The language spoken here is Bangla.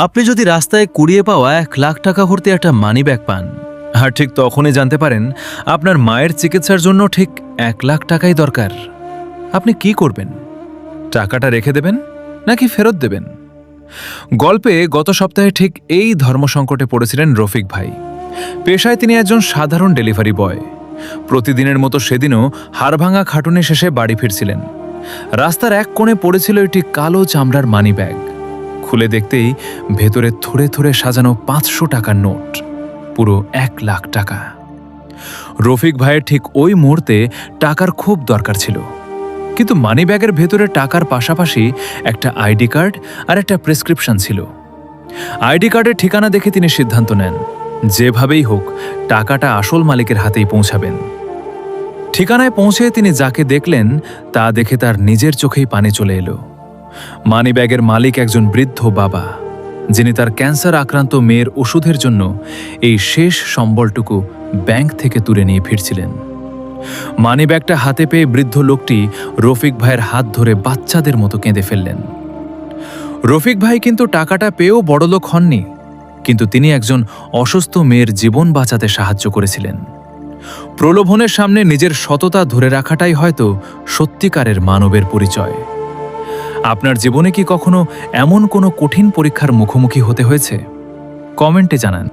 আপনি যদি রাস্তায় কুড়িয়ে পাওয়া 1,00,000 টাকা ভর্তি একটা মানি ব্যাগ পান, আর ঠিক তখনই জানতে পারেন আপনার মায়ের চিকিৎসার জন্য ঠিক 1,00,000 টাকাই দরকার, আপনি কি করবেন? টাকাটা রেখে দেবেন নাকি ফেরত দেবেন? গল্পে গত সপ্তাহে ঠিক এই ধর্মসংকটে পড়েছিলেন রফিক ভাই। পেশায় তিনি একজন সাধারণ ডেলিভারি বয়। প্রতিদিনের মতো সেদিনও হাড়ভাঙা খাটুনি শেষে বাড়ি ফিরছিলেন। রাস্তার এক কোণে পড়েছিল একটি কালো চামড়ার মানি ব্যাগ। খুলে দেখতেই ভেতরে থরে থরে সাজানো 500 টাকার নোট, পুরো 1,00,000 টাকা। রফিক ভাইয়ের ঠিক ওই মুহূর্তে টাকার খুব দরকার ছিল, কিন্তু মানি ব্যাগের ভেতরে টাকার পাশাপাশি একটা আইডি কার্ড আর একটা প্রেসক্রিপশন ছিল। আইডি কার্ডের ঠিকানা দেখে তিনি সিদ্ধান্ত নেন, যেভাবেই হোক টাকাটা আসল মালিকের হাতেই পৌঁছাবেন। ঠিকানায় পৌঁছে তিনি যাকে দেখলেন তা দেখে তার নিজের চোখেই পানি চলে এলো। মানি ব্যাগের মালিক একজন বৃদ্ধ বাবা, যিনি তার ক্যান্সার আক্রান্ত মেয়ের ওষুধের জন্য এই শেষ সম্বলটুকু ব্যাংক থেকে তুলে নিয়ে ফিরছিলেন। মানি ব্যাগটা হাতে পেয়ে বৃদ্ধ লোকটি রফিক ভাইয়ের হাত ধরে বাচ্চাদের মতো কেঁদে ফেললেন। রফিক ভাই কিন্তু টাকাটা পেয়েও বড়লোক হননি, কিন্তু তিনি একজন অসুস্থ মেয়ের জীবন বাঁচাতে সাহায্য করেছিলেন। প্রলোভনের সামনে নিজের সততা ধরে রাখাটাই হয়তো সত্যিকারের মানবের পরিচয়। আপনার জীবনে কি কখনো এমন কোনো কঠিন পরীক্ষার মুখোমুখি হতে হয়েছে? কমেন্টে জানান।